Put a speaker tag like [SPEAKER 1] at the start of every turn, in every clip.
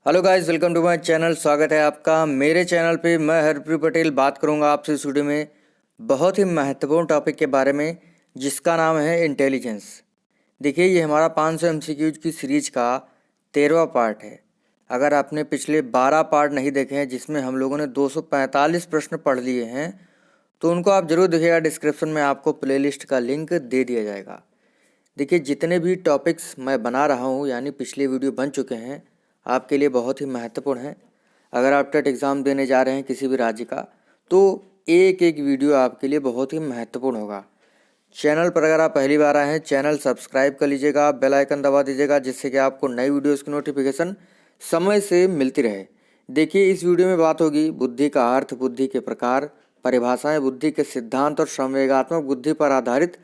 [SPEAKER 1] Hello guys, welcome to my channel. स्वागत है आपका मेरे चैनल पे। मैं हरप्रीत पटेल बात करूंगा आपसे इस वीडियो में बहुत ही महत्वपूर्ण टॉपिक के बारे में, जिसका नाम है इंटेलिजेंस। देखिए, ये हमारा 500 एमसीक्यूज की सीरीज का 13वां पार्ट है। अगर आपने पिछले 12 पार्ट नहीं देखे हैं, जिसमें हम लोगों ने 245 प्रश्न पढ़ लिए हैं, तो उनको आप जरूर देखिएगा। डिस्क्रिप्शन में आपको प्लेलिस्ट का लिंक दे दिया जाएगा। देखिए, जितने भी टॉपिक्स मैं बना रहा हूँ, यानी पिछले वीडियो बन चुके हैं, आपके लिए बहुत ही महत्वपूर्ण है। अगर आप टेट एग्ज़ाम देने जा रहे हैं किसी भी राज्य का, तो एक एक वीडियो आपके लिए बहुत ही महत्वपूर्ण होगा। चैनल पर अगर आप पहली बार आए हैं, चैनल सब्सक्राइब कर लीजिएगा, बेल आइकन दबा दीजिएगा, जिससे कि आपको नई वीडियोस की नोटिफिकेशन समय से मिलती रहे। देखिए, इस वीडियो में बात होगी बुद्धि का अर्थ, बुद्धि के प्रकार, परिभाषाएं, बुद्धि के सिद्धांत और संवेगात्मक बुद्धि पर आधारित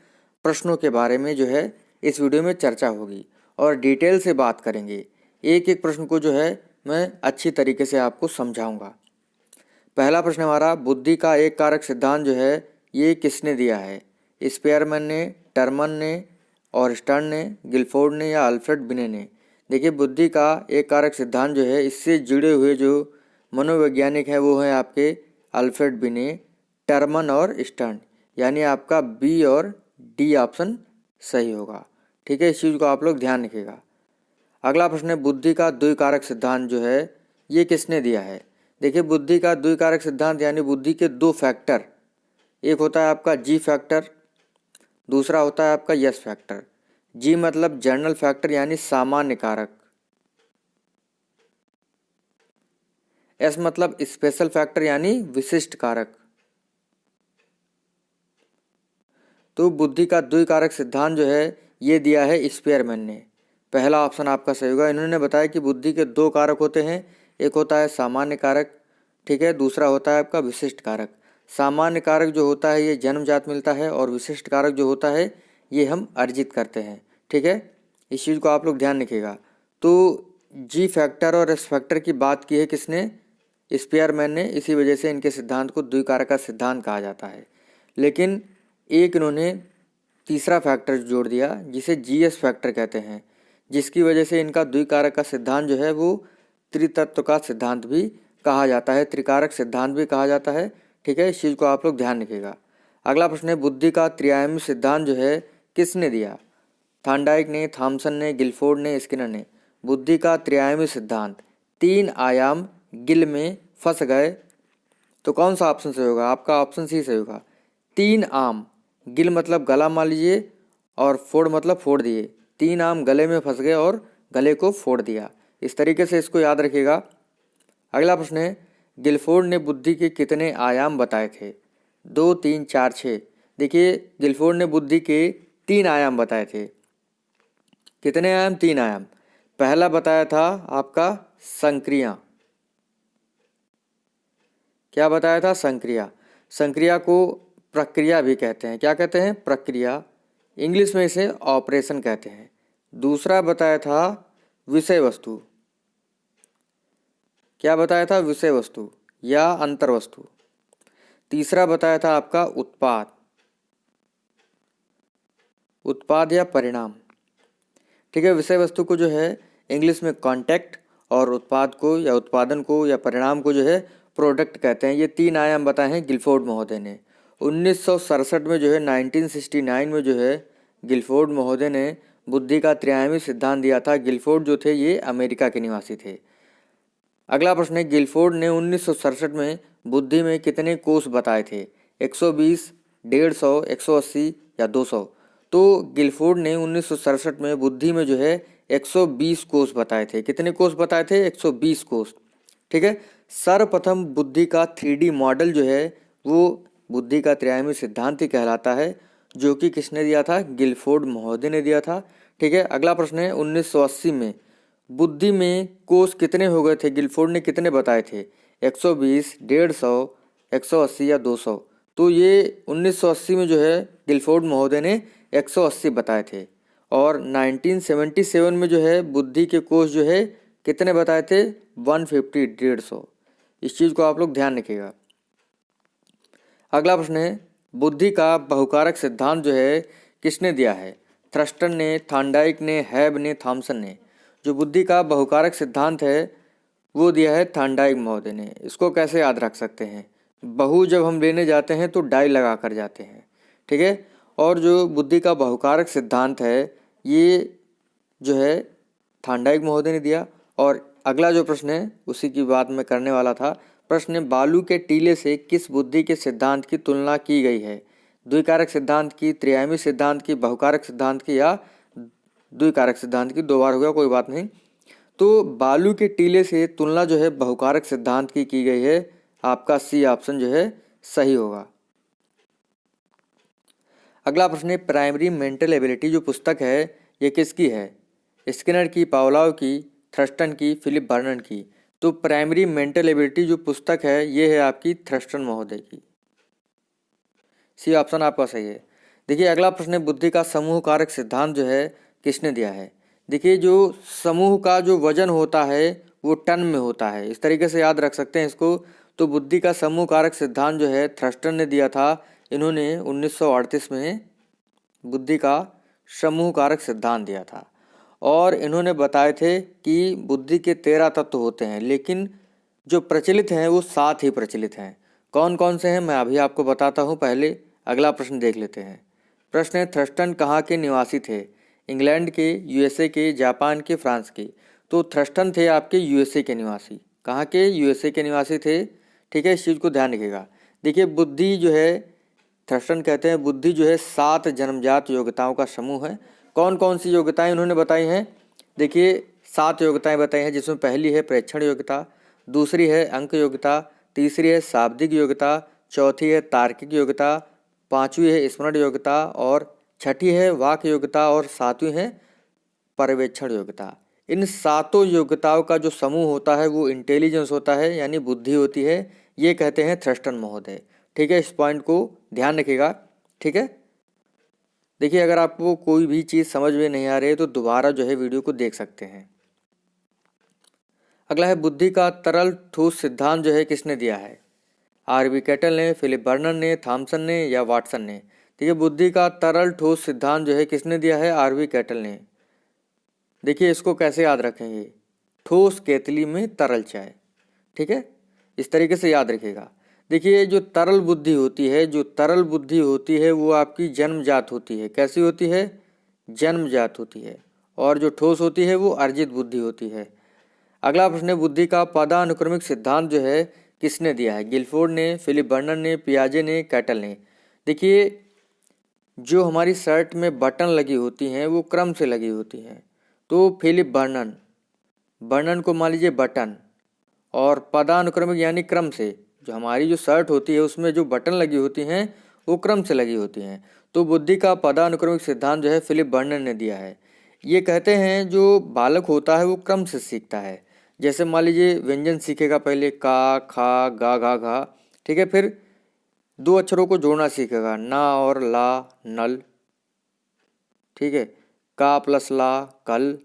[SPEAKER 1] प्रश्नों के बारे में जो है इस वीडियो में चर्चा होगी और डिटेल से बात करेंगे। एक एक प्रश्न को जो है मैं अच्छी तरीके से आपको समझाऊंगा। पहला प्रश्न हमारा, बुद्धि का एक कारक सिद्धांत जो है ये किसने दिया है? स्पेयरमैन ने, टर्मन ने, और स्टर्न ने, गिलफोर्ड ने या अल्फ्रेड बिने ने? देखिए, बुद्धि का एक कारक सिद्धांत जो है, इससे जुड़े हुए जो मनोवैज्ञानिक हैं वो हैं आपके अल्फ्रेड बिने, टर्मन और स्टर्न। यानी आपका बी और डी ऑप्शन सही होगा। ठीक है, इस चीज़ को आप लोग ध्यान रखिएगा। अगला प्रश्न है, बुद्धि का द्विकारक सिद्धांत जो है ये किसने दिया है? देखिए, बुद्धि का द्विकारक सिद्धांत यानी बुद्धि के दो फैक्टर, एक होता है आपका जी फैक्टर, दूसरा होता है आपका यस फैक्टर। जी मतलब जनरल फैक्टर यानी सामान्य कारक, एस मतलब स्पेशल फैक्टर यानी विशिष्ट कारक। तो बुद्धि का द्विकारक सिद्धांत जो है ये दिया है स्पेयरमैन ने। पहला ऑप्शन आपका सही होगा। इन्होंने बताया कि बुद्धि के दो कारक होते हैं, एक होता है सामान्य कारक, ठीक है, दूसरा होता है आपका विशिष्ट कारक। सामान्य कारक जो होता है ये जन्मजात मिलता है और विशिष्ट कारक जो होता है ये हम अर्जित करते हैं। ठीक है, इस चीज़ को आप लोग ध्यान रखिएगा। तो जी फैक्टर और एस फैक्टर की बात की है किसने? स्पेयरमैन ने। इसी वजह से इनके सिद्धांत को द्विकारक का सिद्धांत कहा जाता है। लेकिन एक इन्होंने तीसरा फैक्टर जोड़ दिया जिसे जीएस फैक्टर कहते हैं, जिसकी वजह से इनका द्विकारक का सिद्धांत जो है वो त्रितत्व का सिद्धांत भी कहा जाता है, त्रिकारक सिद्धांत भी कहा जाता है। ठीक है, इस चीज़ को आप लोग ध्यान रखिएगा। अगला प्रश्न है, बुद्धि का त्रिआयामी सिद्धांत जो है किसने दिया? थांडाइक ने, थॉमसन ने, गिलफोर्ड ने, स्किनर ने? बुद्धि का त्रिआयामी सिद्धांत, तीन आयाम गिल में फंस गए, तो कौन सा ऑप्शन सही होगा? आपका ऑप्शन सी सही होगा। तीन आम, गिल मतलब गला मान लीजिए और फोड़ मतलब फोड़ दिए। तीन आम गले में फंस गए और गले को फोड़ दिया। इस तरीके से इसको याद रखिएगा। अगला प्रश्न है, गिलफोर्ड ने बुद्धि के कितने आयाम बताए थे? 2, 3, 4, 6? देखिए, गिलफोर्ड ने बुद्धि के 3 आयाम बताए थे। कितने आयाम? 3 आयाम। पहला बताया था आपका संक्रिया। क्या बताया था? संक्रिया। संक्रिया को प्रक्रिया भी कहते हैं। क्या कहते हैं? प्रक्रिया। इंग्लिश में इसे ऑपरेशन कहते हैं। दूसरा बताया था विषय वस्तु। क्या बताया था? विषय वस्तु या अंतर वस्तु। तीसरा बताया था आपका उत्पाद, उत्पाद या परिणाम। ठीक है, विषय वस्तु को जो है इंग्लिश में कॉन्टेक्ट और उत्पाद को या उत्पादन को या परिणाम को जो है प्रोडक्ट कहते हैं। ये 3 आयाम बताए हैं गिलफोर्ड महोदय ने। 1967 में जो है 1969 में जो है गिलफोर्ड महोदय ने बुद्धि का त्रिआयामी सिद्धांत दिया था। गिलफोर्ड जो थे ये अमेरिका के निवासी थे। अगला प्रश्न है, गिलफोर्ड ने 1967 में बुद्धि में कितने कोष बताए थे? 120, 150, 180 या 200? तो गिलफोर्ड ने 1967 में बुद्धि में जो है 120 कोष बताए थे। कितने कोष बताए थे? 120 कोष। ठीक है, सर्वप्रथम बुद्धि का 3D मॉडल जो है वो बुद्धि का त्रिआयामी सिद्धांत ही कहलाता है, जो कि किसने दिया था? गिलफोर्ड महोदय ने दिया था। ठीक है, अगला प्रश्न है, 1980 में बुद्धि में कोष कितने हो गए थे? गिलफोर्ड ने कितने बताए थे? 120, 150, 180 या 200? तो ये 1980 में जो है गिलफोर्ड महोदय ने 180 बताए थे। और 1977 में जो है बुद्धि के कोष जो है कितने बताए थे? 150, 150। इस चीज़ को आप लोग ध्यान रखिएगा। अगला प्रश्न है, बुद्धि का बहुकारक सिद्धांत जो है किसने दिया है? थ्रस्टन ने, थांडाइक ने, हैब ने, थॉमसन ने? जो बुद्धि का बहुकारक सिद्धांत है वो दिया है थांडाइक महोदय ने। इसको कैसे याद रख सकते हैं, बहु जब हम लेने जाते हैं तो डाई लगा कर जाते हैं, ठीक है। और जो बुद्धि का बहुकारक सिद्धांत है ये जो है थांडाइक महोदय ने दिया। और अगला जो प्रश्न है उसी की बात मैं करने वाला था। प्रश्न है, बालू के टीले से किस बुद्धि के सिद्धांत की तुलना की गई है? द्विकारक सिद्धांत की, त्रिआयामी सिद्धांत की, बहुकारक सिद्धांत की या द्विकारक सिद्धांत की? 2 बार हो गया, कोई बात नहीं। तो बालू के टीले से तुलना जो है बहुकारक सिद्धांत की गई है। आपका सी ऑप्शन जो है सही होगा। अगला प्रश्न है, प्राइमरी मेंटल एबिलिटी जो पुस्तक है ये किसकी है? स्किनर की, पावलोव की, थ्रस्टन की, फिलिप बर्नन की? तो प्राइमरी मेंटल एबिलिटी जो पुस्तक है ये है आपकी थ्रस्टन महोदय की। सी ऑप्शन आपका सही है। देखिए अगला प्रश्न है, बुद्धि का समूह कारक सिद्धांत जो है किसने दिया है? देखिए जो समूह का जो वजन होता है वो टन में होता है, इस तरीके से याद रख सकते हैं इसको। तो बुद्धि का समूह कारक सिद्धांत जो है थ्रस्टन ने दिया था। इन्होंने 1938 में बुद्धि का समूह कारक सिद्धांत दिया था। और इन्होंने बताए थे कि बुद्धि के 13 तत्व होते हैं, लेकिन जो प्रचलित हैं वो 7 ही प्रचलित हैं। कौन कौन से हैं मैं अभी आपको बताता हूँ। पहले अगला प्रश्न देख लेते हैं। प्रश्न है, थ्रस्टन कहाँ के निवासी थे? इंग्लैंड के, यूएसए के, जापान के, फ्रांस के? तो थ्रस्टन थे आपके यूएसए के निवासी। कहाँ के? यूएसए के निवासी थे, ठीक है। इस चीज़ को ध्यान रखिएगा। देखिए बुद्धि जो है, थ्रस्टन कहते हैं बुद्धि जो है 7 जन्मजात योग्यताओं का समूह है। कौन कौन सी योग्यताएं उन्होंने बताई हैं? देखिए 7 योग्यताएं बताई हैं, जिसमें पहली है प्रेक्षण योग्यता, दूसरी है अंक योग्यता, तीसरी है शाब्दिक योग्यता, चौथी है तार्किक योग्यता, पांचवी है स्मरण योग्यता, और छठी है वाक योग्यता, और सातवीं है पर्यवेक्षण योग्यता। इन 7 योग्यताओं का जो समूह होता है वो इंटेलिजेंस होता है, यानी बुद्धि होती है। ये कहते हैं थ्रस्टन महोदय, ठीक है। इस पॉइंट को ध्यान रखिएगा, ठीक है। देखिए अगर आपको कोई भी चीज़ समझ में नहीं आ रही है तो दोबारा जो है वीडियो को देख सकते हैं। अगला है, बुद्धि का तरल ठोस सिद्धांत जो है किसने दिया है? आरबी कैटल ने, फिलिप बर्नन ने, थॉमसन ने या वाटसन ने? ठीक है, बुद्धि का तरल ठोस सिद्धांत जो है किसने दिया है? आरबी कैटल ने। देखिए इसको कैसे याद रखेंगे, ठोस केतली में तरल चाय, ठीक है, इस तरीके से याद रखिएगा। देखिए जो तरल बुद्धि होती है, जो तरल बुद्धि होती है वो आपकी जन्मजात होती है। कैसी होती है? जन्मजात होती है। और जो ठोस होती है वो अर्जित बुद्धि होती है। अगला प्रश्न है, बुद्धि का पदानुक्रमिक सिद्धांत जो है किसने दिया है? गिलफोर्ड ने, फिलिप बर्नन ने, पियाजे ने, कैटल ने? देखिए जो हमारी शर्ट में बटन लगी होती हैं वो क्रम से लगी होती हैं, तो फिलिप बर्नन, बर्नन को मान लीजिए बटन, और पदानुक्रमिक यानी क्रम से, जो हमारी जो शर्ट होती है उसमें जो बटन लगी होती हैं वो क्रम से लगी होती हैं। तो बुद्धि का पदानुक्रमिक सिद्धांत जो है फिलिप बर्नन ने दिया है। ये कहते हैं जो बालक होता है वो क्रम से सीखता है। जैसे मान लीजिए व्यंजन सीखेगा, पहले का, खा, गा, घा, घा, ठीक है, फिर 2 अक्षरों को जोड़ना सीखेगा, ना और ला, नल, ठीक है, का प्लस ला, कल,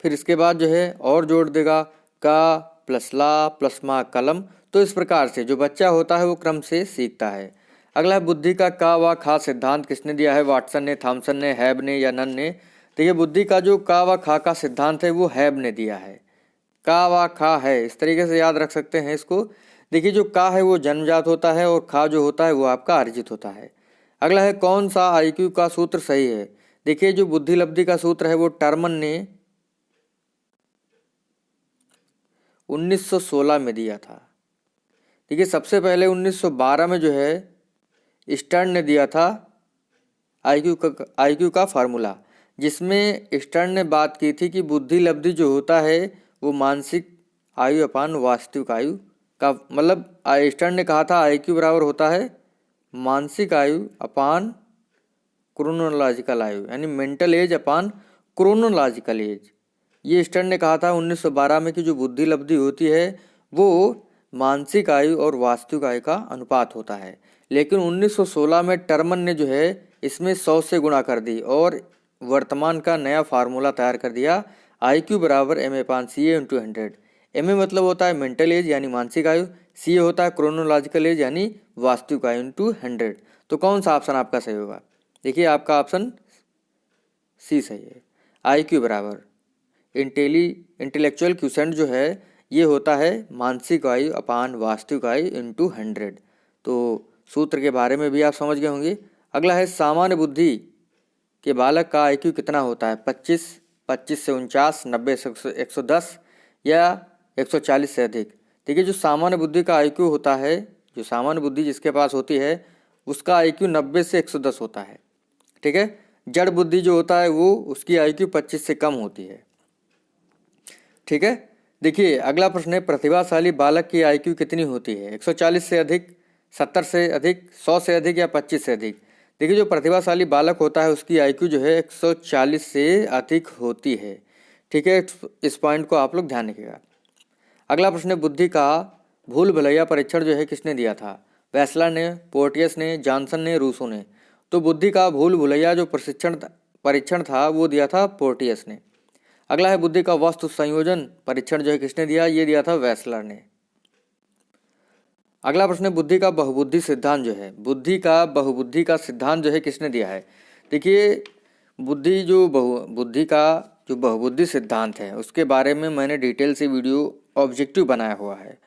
[SPEAKER 1] फिर इसके बाद जो है और जोड़ देगा, का प्लस ला प्लस मा, कलम। तो इस प्रकार से जो बच्चा होता है वो क्रम से सीखता है। अगला है, बुद्धि का व खा सिद्धांत किसने दिया है? वाटसन ने, थॉमसन ने, हैब ने या नन ने? देखिए बुद्धि का जो का व खा का सिद्धांत है वो हैब ने दिया है। का व खा है, इस तरीके से याद रख सकते हैं इसको। देखिए जो का है वो जन्मजात होता है और खा जो होता है वो आपका अर्जित होता है। अगला है, कौन सा आईक्यू का सूत्र सही है? देखिए जो बुद्धि लब्धि का सूत्र है वो टर्मन ने 1916 में दिया था। देखिए सबसे पहले 1912 में जो है स्टर्न ने दिया था आईक्यू का फार्मूला, जिसमें स्टर्न ने बात की थी कि बुद्धि लब्धि जो होता है वो मानसिक आयु अपान वास्तविक आयु का, मतलब स्टर्न ने कहा था आईक्यू बराबर होता है मानसिक आयु अपान क्रोनोलॉजिकल आयु, यानी मेंटल एज अपान क्रोनोलॉजिकल एज। ये स्टर्न ने कहा था 1912 में कि जो बुद्धि लब्धि होती है वो मानसिक आयु और वास्तविक आयु का अनुपात होता है। लेकिन 1916 में टर्मन ने जो है इसमें 100 से गुणा कर दी और वर्तमान का नया फार्मूला तैयार कर दिया, IQ बराबर MA/CA × 100। MA मतलब होता है मेंटल एज यानी मानसिक आयु, CA होता है क्रोनोलॉजिकल एज यानी वास्तविक आयु × 100। तो कौन सा ऑप्शन आपका सही होगा? देखिए आपका ऑप्शन सी सही है, IQ बराबर इंटेलेक्चुअल क्वोशिएंट जो है ये होता है मानसिक आयु अपान वास्तविक आयु इंटू 100। तो सूत्र के बारे में भी आप समझ गए होंगे। अगला है सामान्य बुद्धि के बालक का आईक्यू कितना होता है? 25, 25 से 49, 90 से 110 या 140 से अधिक। देखिए जो सामान्य बुद्धि का आईक्यू होता है, जो सामान्य बुद्धि जिसके पास होती है उसका आईक्यू 90 से 110 होता है। ठीक है। जड़ बुद्धि जो होता है वो उसकी आईक्यू 25 से कम होती है। ठीक है। देखिए अगला प्रश्न है प्रतिभाशाली बालक की आईक्यू कितनी होती है? 140 से अधिक, 70 से अधिक, 100 से अधिक या 25 से अधिक। देखिए जो प्रतिभाशाली बालक होता है उसकी आईक्यू जो है 140 से अधिक होती है। ठीक है, इस पॉइंट को आप लोग ध्यान रखिएगा। अगला प्रश्न है बुद्धि का भूल भुलैया परीक्षण जो है किसने दिया था? वेस्लर ने, पोर्टियस ने, जॉनसन ने, रूसो ने। तो बुद्धि का भूल भुलैया जो परीक्षण था वो दिया था पोर्टियस ने। अगला है बुद्धि का वस्तु संयोजन परीक्षण जो है किसने दिया? ये दिया था वेस्लर ने। अगला प्रश्न है बुद्धि का बहुबुद्धि सिद्धांत जो है, बुद्धि का बहुबुद्धि का सिद्धांत जो है किसने दिया है? देखिए बुद्धि का जो बहुबुद्धि सिद्धांत है उसके बारे में मैंने डिटेल से वीडियो ऑब्जेक्टिव बनाया हुआ है।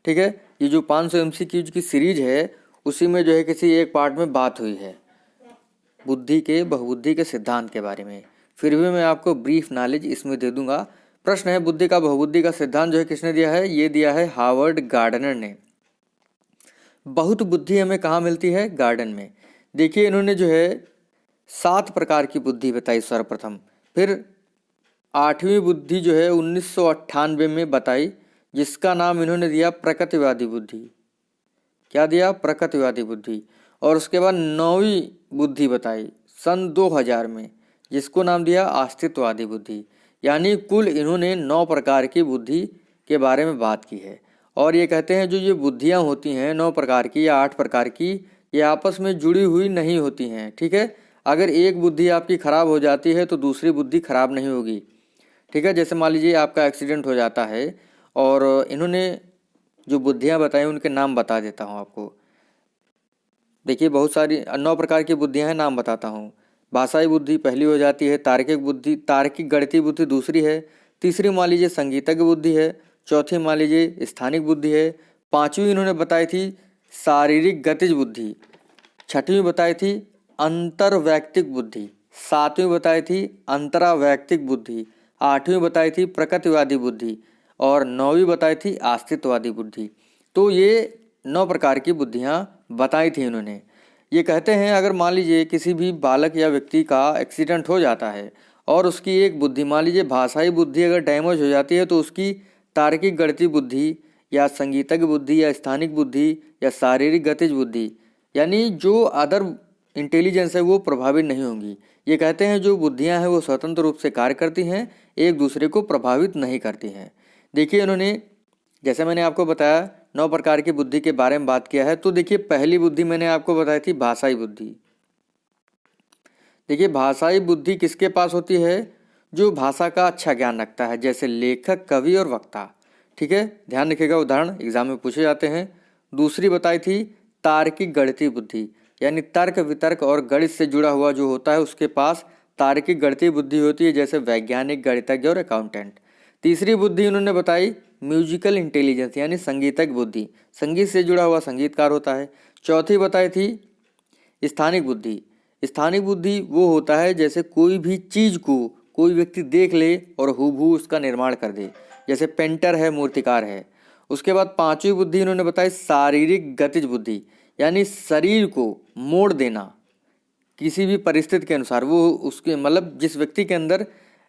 [SPEAKER 1] ठीक है, ये जो 500 MCQ की सीरीज है उसी में जो है किसी एक पार्ट में बात हुई है बुद्धि के बहुबुद्धि के सिद्धांत के बारे में। फिर भी मैं आपको ब्रीफ नॉलेज इसमें दे दूंगा। प्रश्न है बुद्धि का बहुबुद्धि का सिद्धांत जो है किसने दिया है? ये दिया है हार्वर्ड गार्डनर ने। बहुत बुद्धि हमें कहाँ मिलती है? गार्डन में। देखिए इन्होंने जो है 7 प्रकार की बुद्धि बताई सर्वप्रथम, फिर 8वीं बुद्धि जो है 1998 में बताई जिसका नाम इन्होंने दिया प्रकृतिवादी बुद्धि। क्या दिया? प्रकृतिवादी बुद्धि। और उसके बाद 9वीं बुद्धि बताई सन 2000 में जिसको नाम दिया अस्तित्ववादी बुद्धि। यानी कुल इन्होंने 9 प्रकार की बुद्धि के बारे में बात की है। और ये कहते हैं जो ये बुद्धियाँ होती हैं 9 प्रकार की या 8 प्रकार की, ये आपस में जुड़ी हुई नहीं होती हैं। ठीक है, अगर एक बुद्धि आपकी खराब हो जाती है तो दूसरी बुद्धि खराब नहीं होगी। ठीक है, जैसे मान लीजिए आपका एक्सीडेंट हो जाता है और इन्होंने जो बुद्धियाँ बताई उनके नाम बता देता हूँ आपको। देखिए बहुत सारी 9 प्रकार की बुद्धियाँ हैं, नाम बताता हूँ। भाषाई बुद्धि पहली हो जाती है, तार्किक गणितीय बुद्धि दूसरी है, तीसरी मान लीजिए संगीतज्ञ बुद्धि है, चौथी मान लीजिए स्थानिक बुद्धि है, 5वीं इन्होंने बताई थी शारीरिक गतिज बुद्धि, 6वीं बताई थी अंतर्वैयक्तिक बुद्धि, 7वीं बताई थी अंतरावैयक्तिक बुद्धि, 8वीं बताई थी प्रकृतिवादी बुद्धि और 9वीं बताई थी अस्तित्ववादी बुद्धि। तो ये 9 प्रकार की बुद्धियाँ बताई थी इन्होंने। ये कहते हैं अगर मान लीजिए किसी भी बालक या व्यक्ति का एक्सीडेंट हो जाता है और उसकी एक बुद्धि मान लीजिए भाषाई बुद्धि अगर डैमेज हो जाती है तो उसकी तार्किक गणितीय बुद्धि या संगीतज्ञ बुद्धि या स्थानिक बुद्धि या शारीरिक गतिज बुद्धि यानी जो अदर इंटेलिजेंस है वो प्रभावित नहीं होंगी। ये कहते हैं जो बुद्धियां हैं वो स्वतंत्र रूप से कार्य करती हैं, एक दूसरे को प्रभावित नहीं करती हैं। देखिए इन्होंने जैसे मैंने आपको बताया 9 प्रकार की बुद्धि के बारे में बात किया है। तो देखिए पहली बुद्धि मैंने आपको बताई थी भाषाई बुद्धि। देखिए भाषाई बुद्धि किसके पास होती है? जो भाषा का अच्छा ज्ञान रखता है, जैसे लेखक, कवि और वक्ता। ठीक है, ध्यान रखिएगा, उदाहरण एग्जाम में पूछे जाते हैं। दूसरी बताई थी तार्किक गणितीय बुद्धि, यानी तर्क वितर्क और गणित से जुड़ा हुआ जो होता है उसके पास तार्किक गणितीय बुद्धि होती है, जैसे वैज्ञानिक, गणितज्ञ और अकाउंटेंट। तीसरी बुद्धि उन्होंने बताई म्यूजिकल इंटेलिजेंस, यानी संगीतज्ञ बुद्धि, संगीत से जुड़ा हुआ संगीतकार होता है। चौथी बताई थी स्थानिक बुद्धि। स्थानिक बुद्धि वो होता है जैसे कोई भी चीज़ को कोई व्यक्ति देख ले और हूबहू उसका निर्माण कर दे, जैसे पेंटर है, मूर्तिकार है। उसके बाद 5वीं बुद्धि इन्होंने बताई शारीरिक गतिज बुद्धि, यानी शरीर को मोड़ देना किसी भी परिस्थिति के अनुसार। वो उसके मतलब जिस व्यक्ति के अंदर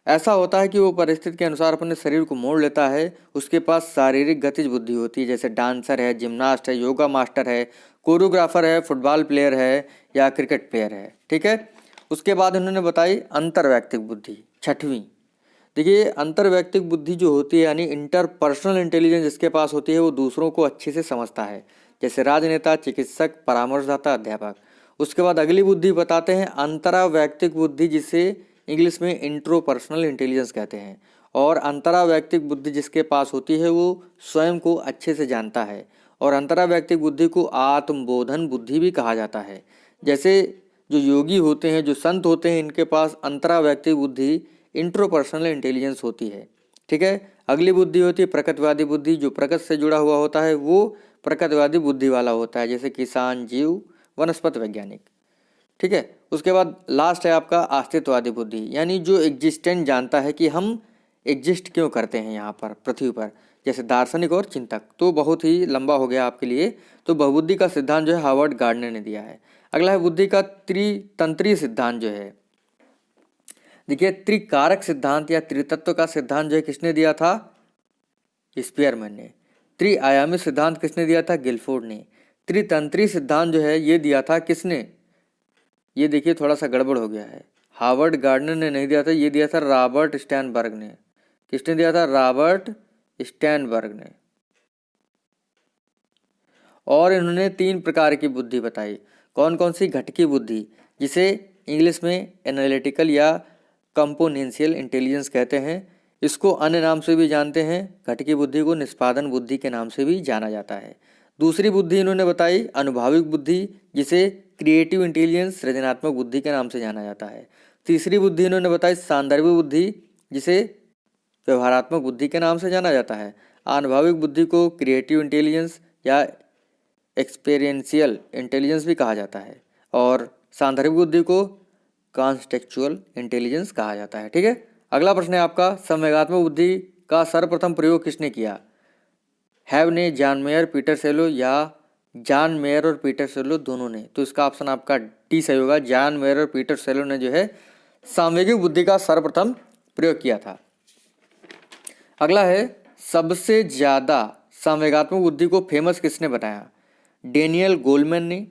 [SPEAKER 1] ऐसा होता है कि वो परिस्थिति के अनुसार अपने शरीर को मोड़ लेता है, उसके पास शारीरिक गतिज बुद्धि होती है, जैसे डांसर है, जिम्नास्ट है, योगा मास्टर है, कोरियोग्राफर है, फुटबॉल प्लेयर है या क्रिकेट प्लेयर है। ठीक है, उसके बाद उन्होंने बताई अंतर्वैयक्तिक बुद्धि, 6वीं। देखिए अंतर्वैयक्तिक बुद्धि जो होती है यानी इंटरपर्सनल इंटेलिजेंस जिसके पास होती है वो दूसरों को अच्छे से समझता है, जैसे राजनेता, चिकित्सक, परामर्शदाता, अध्यापक। उसके बाद अगली बुद्धि बताते हैं अंतरावैयक्तिक बुद्धि, जिसे इंग्लिश में इंट्रोपर्सनल इंटेलिजेंस कहते हैं। और अंतरावैयक्तिक बुद्धि जिसके पास होती है वो स्वयं को अच्छे से जानता है। और अंतरावैयक्तिक बुद्धि को आत्मबोधन बुद्धि भी कहा जाता है। जैसे जो योगी होते हैं, जो संत होते हैं, इनके पास अंतरावैयक्तिक बुद्धि इंट्रोपर्सनल इंटेलिजेंस होती है। ठीक है, अगली बुद्धि होती है प्रकृतिवादी बुद्धि, जो प्रकृति से जुड़ा हुआ होता है वो प्रकृतिवादी बुद्धि वाला होता है, जैसे किसान, जीव, वनस्पति वैज्ञानिक। ठीक है, उसके बाद लास्ट है आपका अस्तित्ववादी बुद्धि, यानी जो एग्जिस्टेंट जानता है कि हम एग्जिस्ट क्यों करते हैं यहाँ पर पृथ्वी पर, जैसे दार्शनिक और चिंतक। तो बहुत ही लंबा हो गया आपके लिए। तो बहुबुद्धि का सिद्धांत जो है हार्वर्ड गार्डनर ने दिया है। अगला है बुद्धि का त्रितंत्रीय सिद्धांत जो है, देखिए त्रिकारक सिद्धांत या त्रितत्व का सिद्धांत जो है किसने दिया था, स्पीयरमैन ने। त्रिआयामी सिद्धांत किसने दिया था, गिलफोर्ड ने। त्रितंत्रीय सिद्धांत जो है ये दिया था किसने, ये देखिए थोड़ा सा गड़बड़ हो गया है, हार्वर्ड गार्डनर ने नहीं दिया था, ये दिया था रॉबर्ट स्टैनबर्ग ने। किसने दिया था, रॉबर्ट स्टैनबर्ग ने। और इन्होंने 3 प्रकार की बुद्धि बताई। कौन कौन सी, घटकी बुद्धि, जिसे इंग्लिश में एनालिटिकल या कंपोनेंशियल इंटेलिजेंस कहते हैं, इसको अन्य नाम से भी जानते हैं। घटकी बुद्धि को निष्पादन बुद्धि के नाम से भी जाना जाता है। दूसरी बुद्धि इन्होंने बताई अनुभाविक बुद्धि, जिसे क्रिएटिव इंटेलिजेंस सृजनात्मक बुद्धि के नाम से जाना जाता है। तीसरी बुद्धि इन्होंने बताई सांदर्भिक बुद्धि, जिसे व्यवहारात्मक बुद्धि के नाम से जाना जाता है। अनुभाविक बुद्धि को क्रिएटिव इंटेलिजेंस या एक्सपीरियंशियल इंटेलिजेंस भी कहा जाता है, और सांदर्भिक बुद्धि को कॉन्टेक्चुअल इंटेलिजेंस कहा जाता है। ठीक है, अगला प्रश्न है आपका, संवेगात्मक बुद्धि का सर्वप्रथम प्रयोग किसने किया, हैव ने, जॉन मेयर, पीटर सेलो, या जॉन मेयर और पीटर सेलो दोनों ने। तो इसका ऑप्शन आपका डी सही होगा, जॉन मेयर और पीटर सेलो ने जो है सांवेगिक बुद्धि का सर्वप्रथम प्रयोग किया था। अगला है, सबसे ज्यादा संवेगात्मक बुद्धि को फेमस किसने बनाया, डेनियल गोलमैन ने,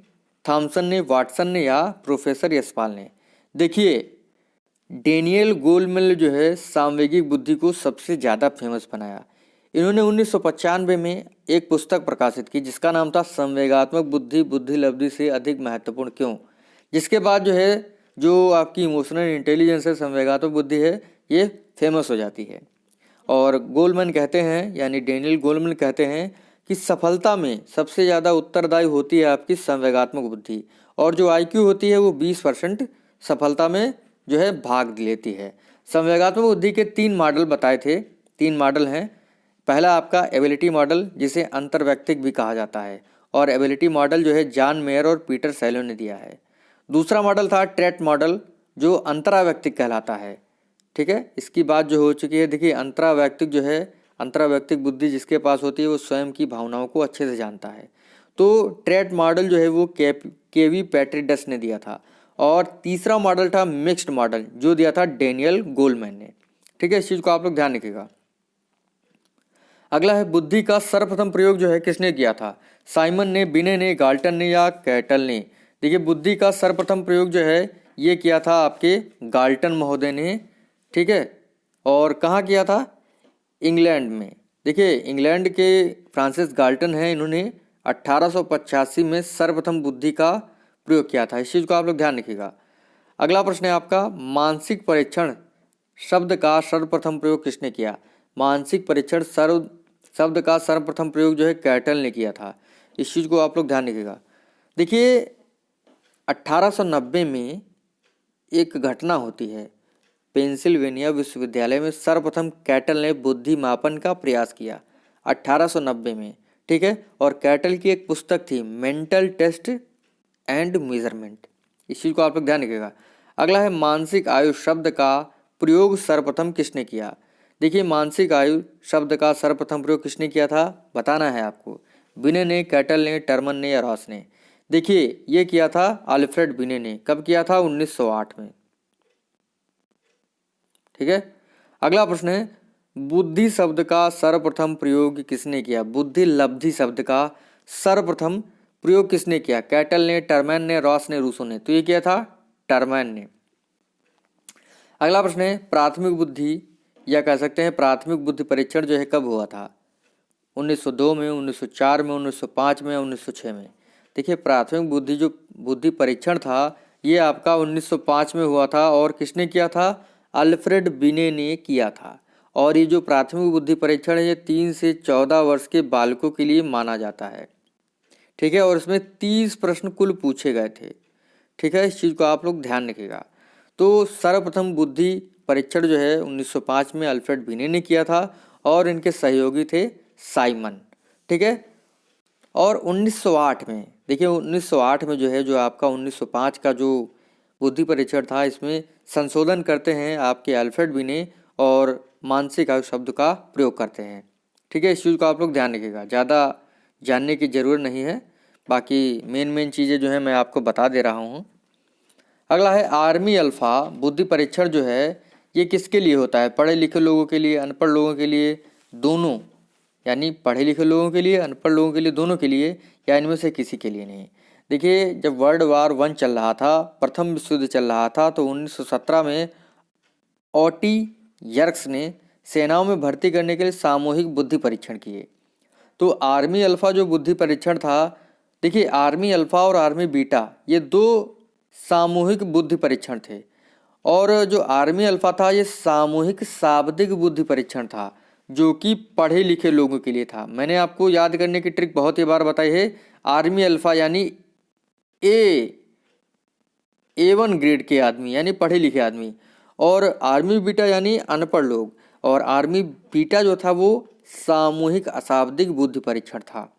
[SPEAKER 1] थॉमसन ने, वाटसन ने, या प्रोफेसर यशपाल ने। देखिए डेनियल गोलमैन जो है सांवेगिक बुद्धि को सबसे ज़्यादा फेमस बनाया। इन्होंने 1995 में एक पुस्तक प्रकाशित की जिसका नाम था संवेगात्मक बुद्धि बुद्धिलब्धि से अधिक महत्वपूर्ण क्यों। जिसके बाद जो है जो आपकी इमोशनल इंटेलिजेंस है, संवेगात्मक बुद्धि है, ये फेमस हो जाती है। और गोलमैन कहते हैं, यानी डेनियल गोलमैन कहते हैं कि सफलता में सबसे ज़्यादा उत्तरदायी होती है आपकी संवेगात्मक बुद्धि, और जो IQ होती है वो 20% सफलता में जो है भाग लेती है। संवेगात्मक बुद्धि के 3 मॉडल बताए थे, 3 मॉडल हैं। पहला आपका एबिलिटी मॉडल, जिसे अंतर्वैयक्तिक भी कहा जाता है, और एबिलिटी मॉडल जो है जॉन मेयर और पीटर सेलो ने दिया है। दूसरा मॉडल था ट्रेट मॉडल, जो अंतरावैयक्तिक कहलाता है। ठीक है, इसकी बात जो हो चुकी है। देखिए अंतरावैयक्तिक जो है, अंतरावैयक्तिक बुद्धि जिसके पास होती है वो स्वयं की भावनाओं को अच्छे से जानता है। तो ट्रेट मॉडल जो है वो केवी पैट्रिडस ने दिया था। और तीसरा मॉडल था मिक्स्ड मॉडल, जो दिया था डेनियल गोलमैन ने। ठीक है, इस चीज़ को आप लोग ध्यान रखिएगा। अगला है, बुद्धि का सर्वप्रथम प्रयोग जो है किसने किया था, साइमन ने, बिने ने, गाल्टन ने, या कैटल ने। देखिए बुद्धि का सर्वप्रथम प्रयोग जो है ये किया था आपके गाल्टन महोदय ने। ठीक है, और कहाँ किया था, इंग्लैंड में। देखिए इंग्लैंड के फ्रांसिस गाल्टन हैं, इन्होंने 1885 में सर्वप्रथम बुद्धि का प्रयोग किया था। इस चीज़ को आप लोग ध्यान रखिएगा। अगला प्रश्न है आपका, मानसिक परीक्षण शब्द का सर्वप्रथम प्रयोग किसने किया। मानसिक परीक्षण शब्द का सर्वप्रथम प्रयोग जो है कैटल ने किया था। इस चीज़ को आप लोग ध्यान रखिएगा। देखिए 1890 में एक घटना होती है, पेंसिल्वेनिया विश्वविद्यालय में सर्वप्रथम कैटल ने बुद्धि मापन का प्रयास किया 1890 में। ठीक है, और कैटल की एक पुस्तक थी मेंटल टेस्ट एंड मेजरमेंट। इस चीज़ को आप लोग ध्यान रखिएगा। अगला है, मानसिक आयु शब्द का प्रयोग सर्वप्रथम किसने किया। देखिए मानसिक आयु शब्द का सर्वप्रथम प्रयोग किसने किया था, बताना है आपको। बिने ने, कैटल ने, टर्मन ने, या रॉस ने। देखिए ये किया था अल्फ्रेड बिने ने। कब किया था, 1908 में। ठीक है, अगला प्रश्न है, बुद्धि शब्द का सर्वप्रथम प्रयोग किसने किया। बुद्धि लब्धि शब्द का सर्वप्रथम प्रयोग किसने किया, कैटल ने, टर्मैन ने, रॉस ने, रूसो ने। तो ये किया था टर्मैन ने। अगला प्रश्न है, प्राथमिक बुद्धि या कह सकते हैं प्राथमिक बुद्धि परीक्षण जो है कब हुआ था, 1902 में, 1904 में, 1905 में, 1906 में। देखिए प्राथमिक बुद्धि जो बुद्धि परीक्षण था ये आपका 1905 में हुआ था, और किसने किया था, अल्फ्रेड बिने ने किया था। और ये जो प्राथमिक बुद्धि परीक्षण है ये 3 से 14 वर्ष के बालकों के लिए माना जाता है। ठीक है, और इसमें 30 प्रश्न कुल पूछे गए थे। ठीक है, इस चीज़ को आप लोग ध्यान रखिएगा। तो सर्वप्रथम बुद्धि परीक्षण जो है 1905 में अल्फ्रेड बिने ने किया था और इनके सहयोगी थे साइमन। ठीक है। और 1908 में देखिए 1908 में जो है जो आपका 1905 का जो बुद्धि परीक्षण था इसमें संशोधन करते हैं आपके अल्फ्रेड बिने और मानसिक आयु शब्द का प्रयोग करते हैं। ठीक है, इस चीज़ को आप लोग ध्यान रखिएगा, ज़्यादा जानने की ज़रूरत नहीं है, बाकी मेन चीज़ें जो है मैं आपको बता दे रहा हूँ। अगला है आर्मी अल्फ़ा बुद्धि परीक्षण जो है ये किसके लिए होता है? पढ़े लिखे लोगों के लिए, अनपढ़ लोगों के लिए, दोनों, यानी पढ़े लिखे लोगों के लिए, अनपढ़ लोगों के लिए, दोनों के लिए, या इनमें से किसी के लिए नहीं? देखिए जब वर्ल्ड वार 1 चल रहा था, प्रथम विश्व युद्ध चल रहा था, तो 1917 में ओटी यर्क्स ने सेनाओं में भर्ती करने के लिए सामूहिक बुद्धि परीक्षण किए। तो आर्मी अल्फ़ा जो बुद्धि परीक्षण था, देखिए आर्मी अल्फ़ा और आर्मी बीटा ये दो सामूहिक बुद्धि परीक्षण थे, और जो आर्मी अल्फ़ा था ये सामूहिक शाब्दिक बुद्धि परीक्षण था जो कि पढ़े लिखे लोगों के लिए था। मैंने आपको याद करने की ट्रिक बहुत ही बार बताई है। आर्मी अल्फ़ा यानी A1 ग्रेड के आदमी यानी पढ़े लिखे आदमी, और आर्मी बीटा यानी अनपढ़ लोग, और आर्मी बीटा जो था वो सामूहिक अशाब्दिक बुद्धि परीक्षण था।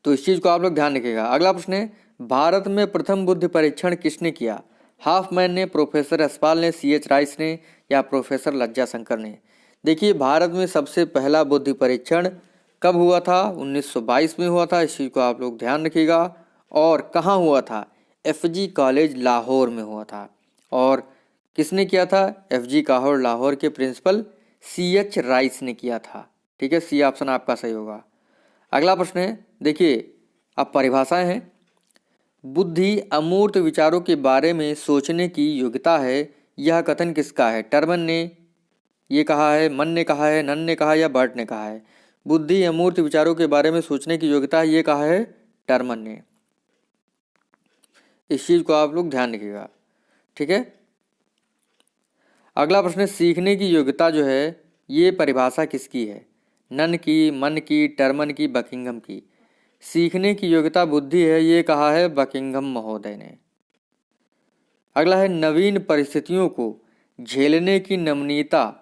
[SPEAKER 1] तो इस चीज़ को आप लोग ध्यान रखिएगा। अगला प्रश्न है, भारत में प्रथम बुद्धि परीक्षण किसने किया? हाफमैन ने, प्रोफेसर यशपाल ने, CH राइस ने, या प्रोफेसर लज्जा शंकर ने? देखिए भारत में सबसे पहला बुद्धि परीक्षण कब हुआ था? 1922 में हुआ था। इस चीज़ को आप लोग ध्यान रखिएगा। और कहाँ हुआ था? FG कॉलेज लाहौर में हुआ था। और किसने किया था? FG कॉलेज लाहौर के प्रिंसिपल CH राइस ने किया था। ठीक है, सी ऑप्शन आपका सही होगा। अगला प्रश्न है, देखिए अब परिभाषाएं हैं। बुद्धि अमूर्त विचारों के बारे में सोचने की योग्यता है, यह कथन किसका है? टर्मन ने ये कहा है, मन ने कहा है, नन ने कहा, या बर्ट ने कहा है? बुद्धि अमूर्त विचारों के बारे में सोचने की योग्यता है, ये कहा है टर्मन ने। इस चीज को आप लोग ध्यान रखिएगा। ठीक है। अगला प्रश्न, सीखने की योग्यता जो है ये परिभाषा किसकी है? नन की, मन की, टर्मन की, बकिंघम की? सीखने की योग्यता बुद्धि है, ये कहा है बकिंघम महोदय ने। अगला है, नवीन परिस्थितियों को झेलने की नमनीयता,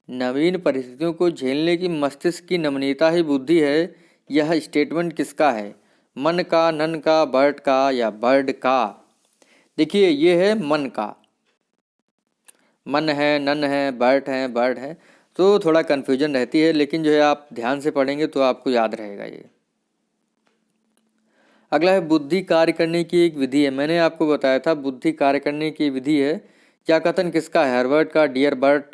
[SPEAKER 1] नवीन परिस्थितियों को झेलने की मस्तिष्क की नमनीयता ही बुद्धि है, यह स्टेटमेंट किसका है? मन का, नन का, बर्ट का, या बर्ड का? देखिए ये है मन का। मन है, नन है, बर्ट है, बर्ड है, तो थोड़ा कन्फ्यूजन रहती है, लेकिन जो है आप ध्यान से पढ़ेंगे तो आपको याद रहेगा ये। अगला है, बुद्धि कार्य करने की एक विधि है। मैंने आपको बताया था बुद्धि कार्य करने की विधि है, क्या कथन किसका है? हर्बर्ट का, डियर बर्ट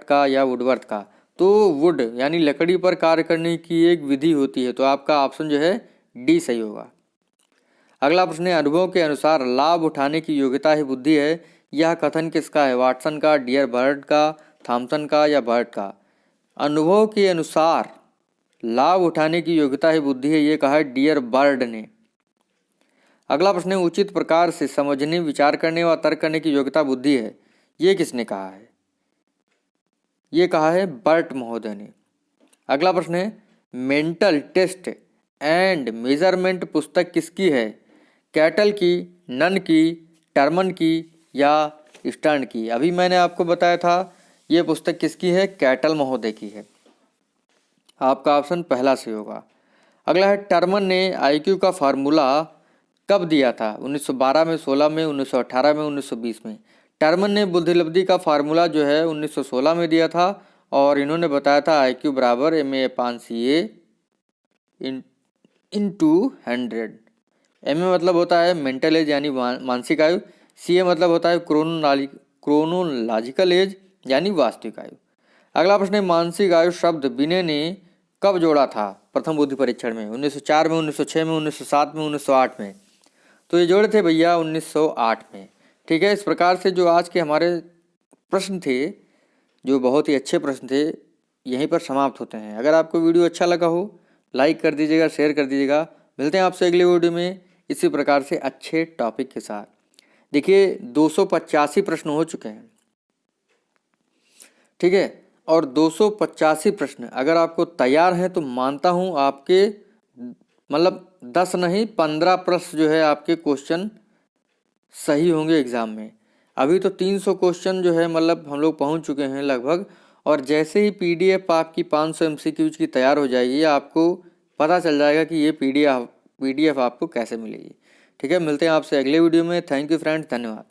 [SPEAKER 1] का, या वुडवर्थ का? तो वुड यानी लकड़ी पर कार्य करने की एक विधि होती है, तो आपका ऑप्शन जो है डी सही होगा। अगला प्रश्न है, अनुभव के अनुसार लाभ उठाने की योग्यता ही बुद्धि है, यह कथन किसका है? वाटसन का, डियर बर्ड का, थॉमसन का, या बर्ट का? अनुभव के अनुसार लाभ उठाने की योग्यता ही बुद्धि है, ये कहा है डियर बर्ड ने। अगला प्रश्न है, उचित प्रकार से समझने, विचार करने व तर्क करने की योग्यता बुद्धि है, ये किसने कहा है? ये कहा है बर्ट महोदय ने। अगला प्रश्न है, मेंटल टेस्ट एंड मेजरमेंट पुस्तक किसकी है? कैटल की, नन की, टर्मन की, या स्टर्न की? अभी मैंने आपको बताया था ये पुस्तक किसकी है? कैटल महोदय की है। आपका ऑप्शन पहला सही होगा। अगला है, टर्मन ने IQ का फार्मूला कब दिया था? 1912 में, 16 में, 1918 में, 1920 में? टर्मन ने बुद्धिलब्धि का फार्मूला जो है 1916 में दिया था, और इन्होंने बताया था IQ बराबर MA/CA इंटू 100। MA मतलब होता है मेंटल एज यानी मानसिक आयु, CA मतलब होता है क्रोनोलॉजिकल एज यानी वास्तविक आयु। अगला प्रश्न है, मानसिक आयु शब्द बिने ने कब जोड़ा था प्रथम बुद्धि परीक्षण में? 1904 में, 1906 में, 1907 में, 1908 में? तो ये जोड़े थे भैया 1908 में। ठीक है, इस प्रकार से जो आज के हमारे प्रश्न थे, जो बहुत ही अच्छे प्रश्न थे, यहीं पर समाप्त होते हैं। अगर आपको वीडियो अच्छा लगा हो लाइक कर दीजिएगा, शेयर कर दीजिएगा। मिलते हैं आपसे अगले वीडियो में इसी प्रकार से अच्छे टॉपिक के साथ। देखिए 285 प्रश्न हो चुके हैं। ठीक है, और 285 प्रश्न अगर आपको तैयार हैं तो मानता हूं आपके मतलब 10 नहीं 15 प्रश्न जो है आपके क्वेश्चन सही होंगे एग्जाम में। अभी तो 300 क्वेश्चन जो है मतलब हम लोग पहुंच चुके हैं लगभग। और जैसे ही पीडीएफ आपकी 500 एमसीक्यूज की तैयार हो जाएगी, आपको पता चल जाएगा कि ये पीडीएफ आपको कैसे मिलेगी। ठीक है, मिलते हैं आपसे अगले वीडियो में। थैंक यू फ्रेंड्स, धन्यवाद।